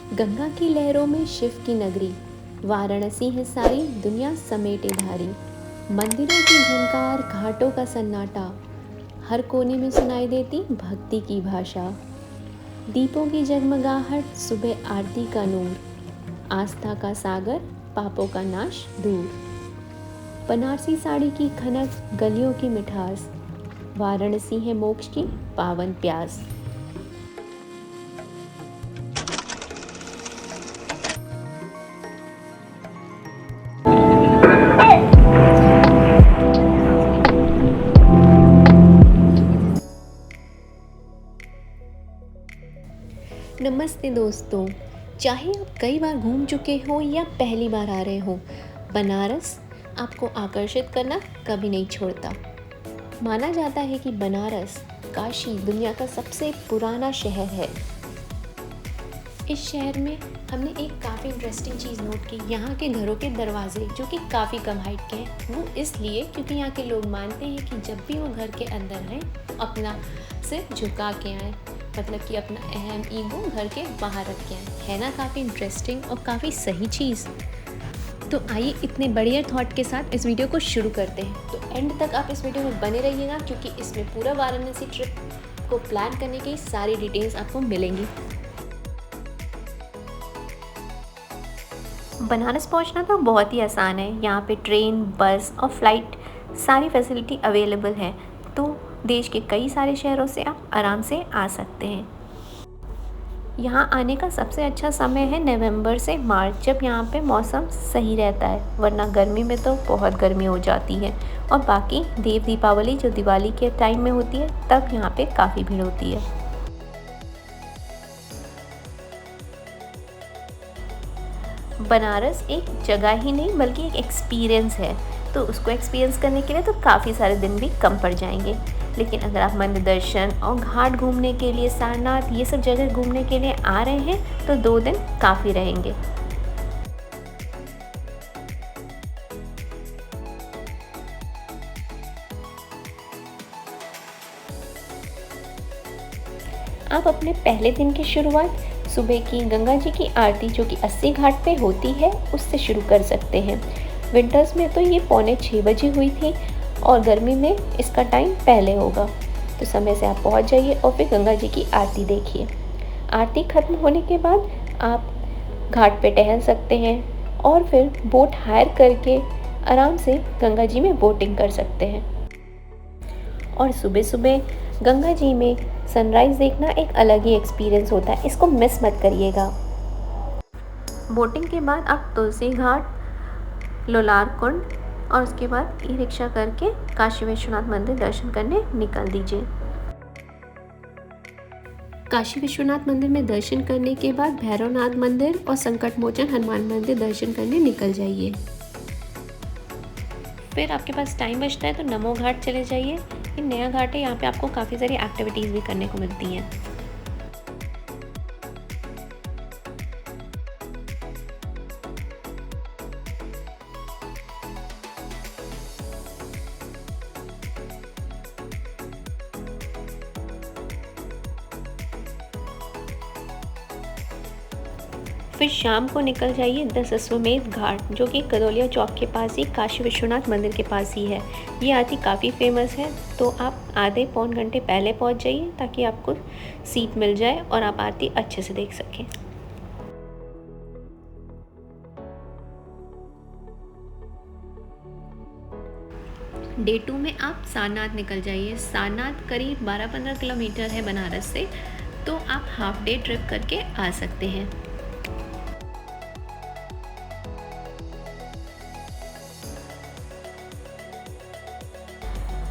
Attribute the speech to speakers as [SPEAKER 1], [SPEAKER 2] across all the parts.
[SPEAKER 1] गंगा की लहरों में शिव की नगरी, वाराणसी है सारी दुनिया समेटे धारी। मंदिरों की झनकार, घाटों का सन्नाटा, हर कोने में सुनाई देती भक्ति की भाषा। दीपों की जगमगाहट, सुबह आरती का नूर, आस्था का सागर, पापों का नाश दूर। बनारसी साड़ी की खनक, गलियों की मिठास, वाराणसी है मोक्ष की पावन प्यास। नमस्ते दोस्तों, चाहे आप कई बार घूम चुके हो या पहली बार आ रहे हो, बनारस आपको आकर्षित करना कभी नहीं छोड़ता। माना जाता है कि बनारस काशी दुनिया का सबसे पुराना शहर है। इस शहर में हमने एक काफ़ी इंटरेस्टिंग चीज़ नोट की। यहाँ के घरों के दरवाजे जो कि काफ़ी कम हाइट के हैं, वो इसलिए क्योंकि यहाँ के लोग मानते हैं कि जब भी वो घर के अंदर आए अपना सिर झुका के आए, मतलब कि अपना अहम ईगो घर के बाहर रख के आए। है ना काफ़ी इंटरेस्टिंग और काफ़ी सही चीज़। तो आइए इतने बढ़िया थॉट के साथ इस वीडियो को शुरू करते हैं। तो एंड तक आप इस वीडियो में बने रहिएगा क्योंकि इसमें पूरा वाराणसी ट्रिप को प्लान करने की सारी डिटेल्स आपको मिलेंगी। बनारस पहुंचना तो बहुत ही आसान है। यहाँ पे ट्रेन, बस और फ्लाइट सारी फैसिलिटी अवेलेबल है। तो देश के कई सारे शहरों से आप आराम से आ सकते हैं। यहाँ आने का सबसे अच्छा समय है नवंबर से मार्च, जब यहाँ पे मौसम सही रहता है, वरना गर्मी में तो बहुत गर्मी हो जाती है। और बाकी देव दीपावली जो दिवाली के टाइम में होती है, तब यहाँ पे काफ़ी भीड़ होती है। बनारस एक जगह ही नहीं बल्कि एक एक्सपीरियंस है, तो उसको एक्सपीरियंस करने के लिए तो काफ़ी सारे दिन भी कम पड़ जाएंगे। लेकिन अगर आप मंदिर दर्शन और घाट घूमने के लिए, सारनाथ, ये सब जगह घूमने के लिए आ रहे हैं तो 2 दिन काफ़ी रहेंगे। आप अपने पहले दिन की शुरुआत सुबह की गंगा जी की आरती जो कि 80 घाट पे होती है उससे शुरू कर सकते हैं। विंटर्स में तो ये 5:45 बजे हुई थी और गर्मी में इसका टाइम पहले होगा। तो समय से आप पहुंच जाइए और फिर गंगा जी की आरती देखिए। आरती खत्म होने के बाद आप घाट पे टहल सकते हैं और फिर बोट हायर करके आराम से गंगा जी में बोटिंग कर सकते हैं। और सुबह सुबह गंगा जी में सनराइज़ देखना एक अलग ही एक्सपीरियंस होता है, इसको मिस मत करिएगा। बोटिंग के बाद आप तुलसी घाट, लोलार कुंड और उसके बाद ई रिक्शा करके काशी विश्वनाथ मंदिर दर्शन करने निकल दीजिए। काशी विश्वनाथ मंदिर में दर्शन करने के बाद भैरवनाथ मंदिर और संकट मोचन हनुमान मंदिर दर्शन करने निकल जाइए। फिर आपके पास टाइम बचता है तो नमो घाट चले जाइए। ये नया घाट है, यहाँ पे आपको काफ़ी सारी एक्टिविटीज़ भी करने को मिलती हैं। फिर शाम को निकल जाइए दशाश्वमेध घाट जो कि कदौलिया चौक के पास ही काशी विश्वनाथ मंदिर के पास ही है। ये आरती काफ़ी फेमस है, तो आप आधे पौन घंटे पहले पहुंच जाइए ताकि आपको सीट मिल जाए और आप आरती अच्छे से देख सकें। डे 2 में आप सारनाथ निकल जाइए। सारनाथ करीब 12-15 किलोमीटर है बनारस से, तो आप हाफ डे ट्रिप करके आ सकते हैं।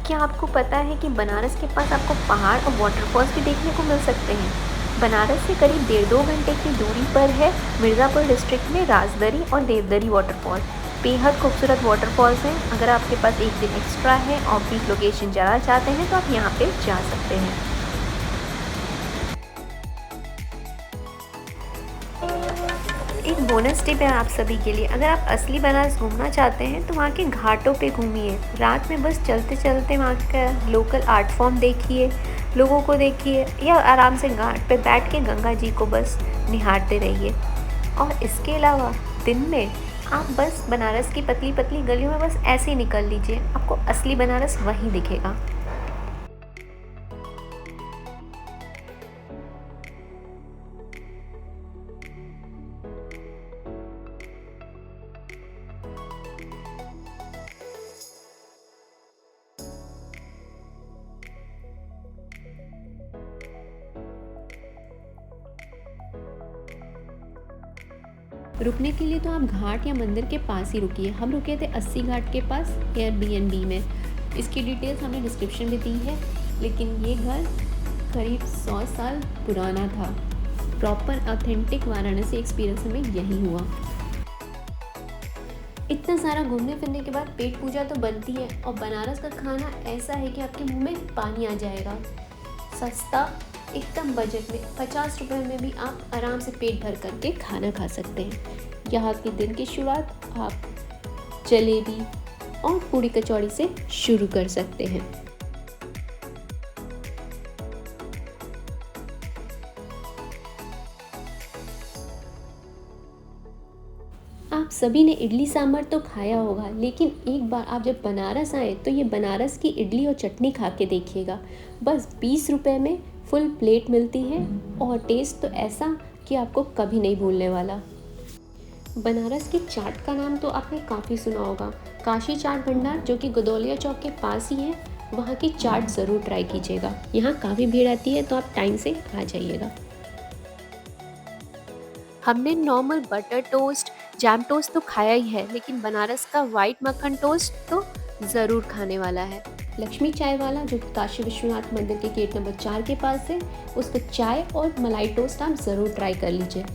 [SPEAKER 1] क्या आपको पता है कि बनारस के पास आपको पहाड़ और वाटरफॉल्स भी देखने को मिल सकते हैं? बनारस से करीब 1.5-2 घंटे की दूरी पर है मिर्ज़ापुर डिस्ट्रिक्ट में राजदरी और देवदरी वाटरफॉल। बेहद खूबसूरत वाटरफॉल्स हैं। अगर आपके पास एक दिन एक्स्ट्रा है और पीक लोकेशन जाना चाहते हैं तो आप यहाँ पे जा सकते हैं। एक बोनस टिप है आप सभी के लिए, अगर आप असली बनारस घूमना चाहते हैं तो वहाँ के घाटों पे घूमिए। रात में बस चलते चलते वहाँ का लोकल आर्ट फॉर्म देखिए, लोगों को देखिए या आराम से घाट पे बैठ के गंगा जी को बस निहारते रहिए। और इसके अलावा दिन में आप बस बनारस की पतली पतली गलियों में बस ऐसे ही निकल लीजिए, आपको असली बनारस वहीं दिखेगा। रुकने के लिए तो आप घाट या मंदिर के पास ही रुकिए। हम रुके थे 80 घाट के पास एयरबीएनबी में। इसकी डिटेल्स हमने डिस्क्रिप्शन में दी है। लेकिन ये घर करीब 100 साल पुराना था। प्रॉपर ऑथेंटिक वाराणसी एक्सपीरियंस हमें यही हुआ। इतना सारा घूमने फिरने के बाद पेट पूजा तो बनती है, और बनारस का खाना ऐसा है कि आपके मुंह में पानी आ जाएगा। सस्ता, एकदम बजट में, 50 रुपये में भी आप आराम से पेट भर करके खाना खा सकते हैं। यहाँ के दिन की शुरुआत आप जलेबी और पूड़ी कचौड़ी से शुरू कर सकते हैं। आप सभी ने इडली सांभर तो खाया होगा, लेकिन एक बार आप जब बनारस आए तो ये बनारस की इडली और चटनी खा के देखिएगा। बस 20 रुपये में फुल प्लेट मिलती है, और टेस्ट तो ऐसा कि आपको कभी नहीं भूलने वाला। बनारस की चाट का नाम तो आपने काफ़ी सुना होगा। काशी चाट भंडार, जो कि गदौलिया चौक के पास ही है, वहाँ की चाट ज़रूर ट्राई कीजिएगा। यहाँ काफ़ी भीड़ आती है, तो आप टाइम से आ जाइएगा। हमने normal butter toast, jam toast तो खाया ही है, लेकिन बनारस का वाइट मक्खन टोस्ट तो ज़रूर खाने वाला है। लक्ष्मी चाय वाला, जो कि काशी विश्वनाथ मंदिर के गेट नंबर 4 के पास है, उसका चाय और मलाई टोस्ट आप ज़रूर ट्राई कर लीजिए।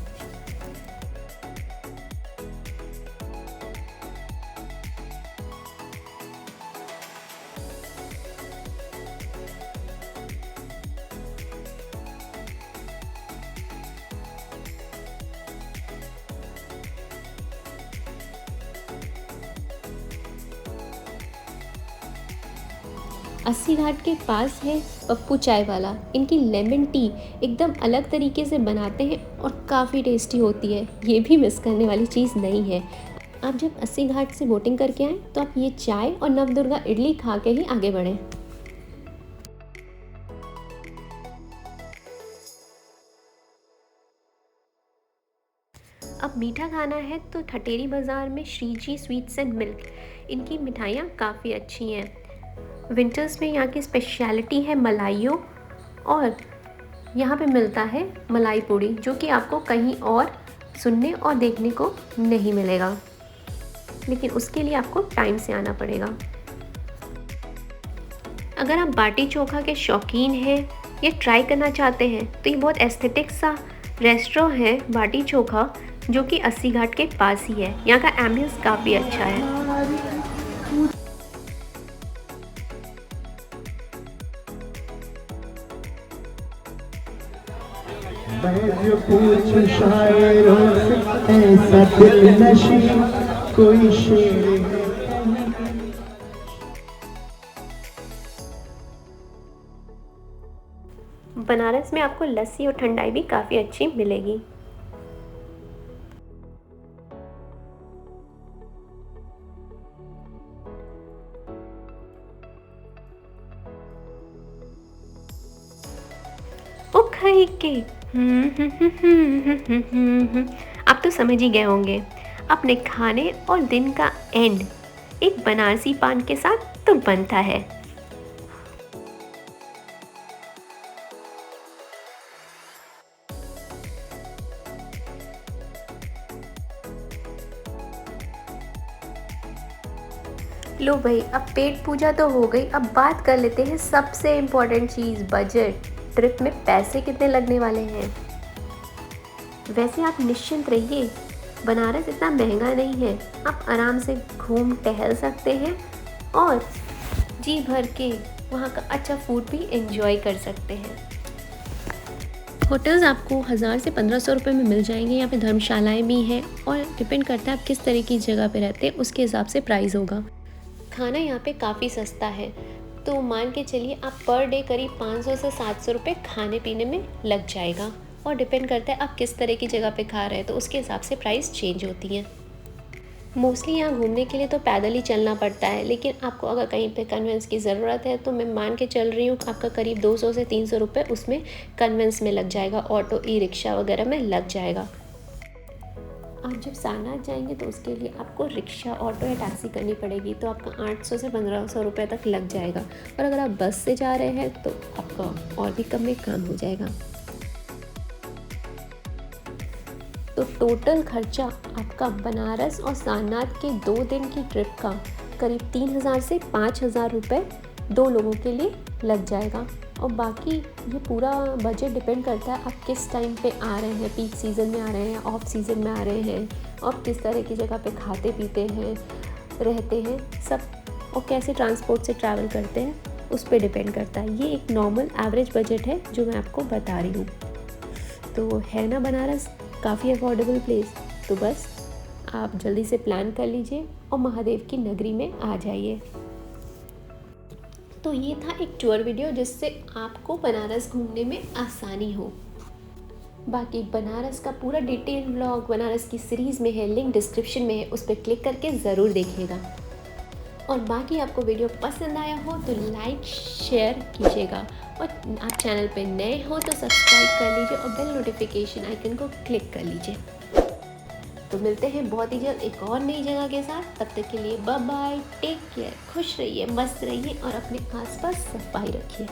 [SPEAKER 1] अस्सी घाट के पास है पप्पू चाय वाला। इनकी लेमन टी एकदम अलग तरीके से बनाते हैं और काफ़ी टेस्टी होती है। ये भी मिस करने वाली चीज़ नहीं है। आप जब अस्सी घाट से बोटिंग करके आएँ तो आप ये चाय और नवदुर्गा इडली खा के ही आगे बढ़ें। अब मीठा खाना है तो ठटेरी बाज़ार में श्री जी स्वीट्स एंड मिल्क, इनकी मिठाइयाँ काफ़ी अच्छी हैं। विंटर्स में यहाँ की स्पेशलिटी है मलाइयों, और यहाँ पे मिलता है मलाई पूड़ी, जो कि आपको कहीं और सुनने और देखने को नहीं मिलेगा, लेकिन उसके लिए आपको टाइम से आना पड़ेगा। अगर आप बाटी चोखा के शौकीन हैं या ट्राई करना चाहते हैं, तो ये बहुत एस्थेटिक सा रेस्टोरेंट है बाटी चोखा, जो कि अस्सी घाट के पास ही है। यहाँ का एम्बियंस काफ़ी अच्छा है।
[SPEAKER 2] पूछ शायरों से ऐसा दिल नशी कोई शेर।
[SPEAKER 1] बनारस में आपको लस्सी और ठंडाई भी काफ़ी अच्छी मिलेगी। ओ खाई के आप तो समझ ही गए होंगे। अपने खाने और दिन का एंड एक बनारसी पान के साथ तो बनता है। लो भाई, अब पेट पूजा तो हो गई, अब बात कर लेते हैं सबसे इम्पोर्टेंट चीज़, बजट। ट्रिप में पैसे कितने लगने वाले हैं। वैसे आप निश्चिंत रहिए, बनारस इतना महंगा नहीं है। आप आराम से घूम टहल सकते हैं और जी भर के वहाँ का अच्छा फूड भी एंजॉय कर सकते हैं। होटल्स आपको 1000 से 1500 रुपये में मिल जाएंगे। यहाँ पे धर्मशालाएँ भी हैं, और डिपेंड करता है आप किस तरह की जगह पे रहते हैं, उसके हिसाब से प्राइस होगा। खाना यहाँ पे काफ़ी सस्ता है। तो मान के चलिए आप पर डे करीब 500 से 700 रुपये खाने पीने में लग जाएगा, और डिपेंड करता है आप किस तरह की जगह पे खा रहे हैं, तो उसके हिसाब से प्राइस चेंज होती हैं। मोस्टली यहाँ घूमने के लिए तो पैदल ही चलना पड़ता है, लेकिन आपको अगर कहीं पे कन्वेंस की ज़रूरत है तो मैं मान के चल रही हूँ आपका करीब 200 से 300 रुपये उसमें कन्वेंस में लग जाएगा, ऑटो ई रिक्शा वगैरह में लग जाएगा। आप जब सारनाथ जाएंगे तो उसके लिए आपको रिक्शा, ऑटो या टैक्सी करनी पड़ेगी, तो आपका 800 से 1500 रुपये तक लग जाएगा। और अगर आप बस से जा रहे हैं तो आपका और भी कम में काम हो जाएगा। तो टोटल खर्चा आपका बनारस और सारनाथ के 2 दिन की ट्रिप का करीब 3000 से 5000 रुपये 2 लोगों के लिए लग जाएगा। और बाकी ये पूरा बजट डिपेंड करता है आप किस टाइम पे आ रहे हैं, पीक सीज़न में आ रहे हैं, ऑफ सीज़न में आ रहे हैं, और किस तरह की जगह पे खाते पीते हैं, रहते हैं सब, और कैसे ट्रांसपोर्ट से ट्रैवल करते हैं, उस पर डिपेंड करता है। ये एक नॉर्मल एवरेज बजट है जो मैं आपको बता रही हूँ। तो है ना बनारस काफ़ी अफोर्डेबल प्लेस, तो बस आप जल्दी से प्लान कर लीजिए और महादेव की नगरी में आ जाइए। तो ये था एक टूर वीडियो जिससे आपको बनारस घूमने में आसानी हो। बाकी बनारस का पूरा डिटेल व्लॉग बनारस की सीरीज़ में है, लिंक डिस्क्रिप्शन में है, उस पर क्लिक करके ज़रूर देखिएगा। और बाकी आपको वीडियो पसंद आया हो तो लाइक शेयर कीजिएगा, और आप चैनल पे नए हो तो सब्सक्राइब कर लीजिए और बेल नोटिफिकेशन आइकन को क्लिक कर लीजिए। तो मिलते हैं बहुत ही जल्द एक और नई जगह के साथ। तब तक के लिए बाय बाय, टेक केयर, खुश रहिए, मस्त रहिए और अपने आसपास सफाई रखिए।